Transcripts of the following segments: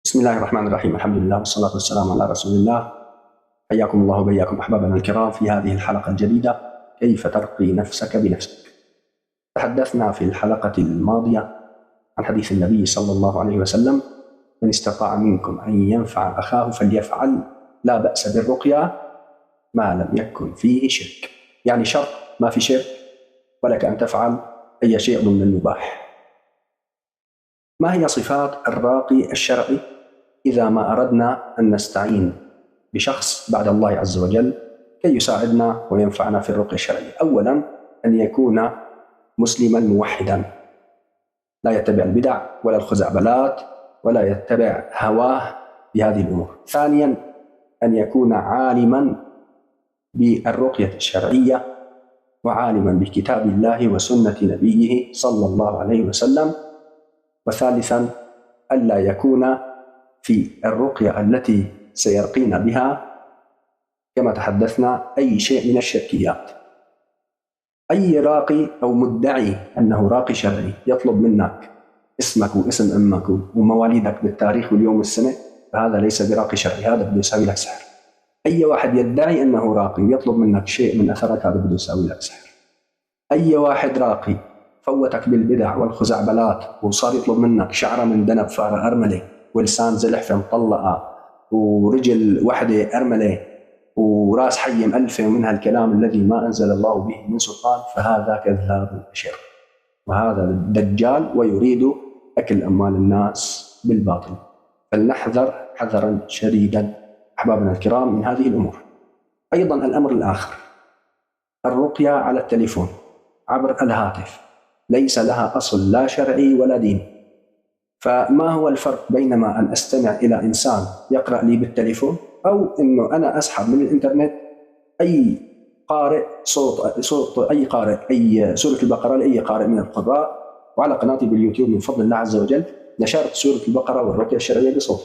بسم الله الرحمن الرحيم. الحمد لله والصلاة والسلام على رسول الله. حياكم الله وبياكم أحبابنا الكرام في هذه الحلقة الجديدة، كيف ترقي نفسك بنفسك. تحدثنا في الحلقة الماضية عن حديث النبي صلى الله عليه وسلم: من استطاع منكم أن ينفع أخاه فليفعل، لا بأس بالرقية ما لم يكن فيه شرك. يعني شرط ما في شرك، ولك أن تفعل أي شيء ضمن المباح. ما هي صفات الراقي الشرعي إذا ما أردنا أن نستعين بشخص بعد الله عز وجل كي يساعدنا وينفعنا في الرقية الشرعية؟ أولاً أن يكون مسلماً موحداً، لا يتبع البدع ولا الخزعبلات ولا يتبع هواه بهذه الأمور. ثانياً أن يكون عالماً بالرقية الشرعية وعالماً بكتاب الله وسنة نبيه صلى الله عليه وسلم. وثالثاً ألا يكون في الرقية التي سيرقينا بها كما تحدثنا أي شيء من الشركيات. أي راقي أو مدعي أنه راقي شرعي يطلب منك اسمك واسم أمك ومواليدك بالتاريخ واليوم والسنة، فهذا ليس براقي شرعي، هذا بده يساوي لك سحر. أي واحد يدعي أنه راقي ويطلب منك شيء من أثرك، هذا بده يساوي لك سحر. أي واحد راقي فوتك بالبدع والخزعبلات وصار يطلب منك شعرة من ذنب فارة أرملة ولسان زلحفة مطلقة ورجل وحدة أرملة وراس حي مألفة ومن هالكلام الذي ما أنزل الله به من سلطان، فهذا كذاب أشر وهذا دجال ويريد أكل أموال الناس بالباطل. فلنحذر حذرا شديدا أحبابنا الكرام من هذه الأمور. أيضا الأمر الآخر، الرقية على التليفون عبر الهاتف ليس لها أصل لا شرعي ولا ديني. فما هو الفرق بينما أن أستمع إلى إنسان يقرأ لي بالتليفون أو أنه أنا أسحب من الإنترنت أي قارئ صوت أي قارئ أي سورة البقرة لأي قارئ من القراء، وعلى قناتي باليوتيوب من فضل الله عز وجل نشرت سورة البقرة والرقية الشرعية بصوت.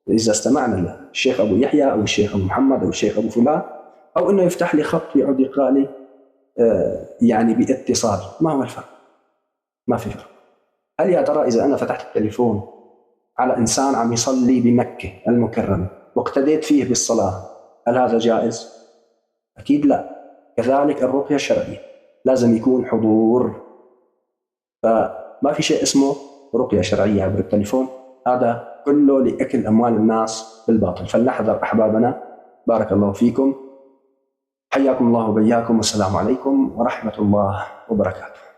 إذا استمعنا للشيخ أبو يحيى أو الشيخ أبو محمد أو الشيخ أبو فلان، أو أنه يفتح لي خط ويقعد يقرأ لي يعني باتصال، ما هو الفرق؟ ما في فرق. هل يا ترى إذا أنا فتحت التليفون على إنسان عم يصلي بمكة المكرمة واقتديت فيه بالصلاة، هل هذا جائز؟ أكيد لا. كذلك الرقية الشرعية لازم يكون حضور. فما في شيء اسمه رقية شرعية عبر التليفون، هذا كله لأكل أموال الناس بالباطل. فلنحذر أحبابنا. بارك الله فيكم، حياكم الله وبياكم، والسلام عليكم ورحمة الله وبركاته.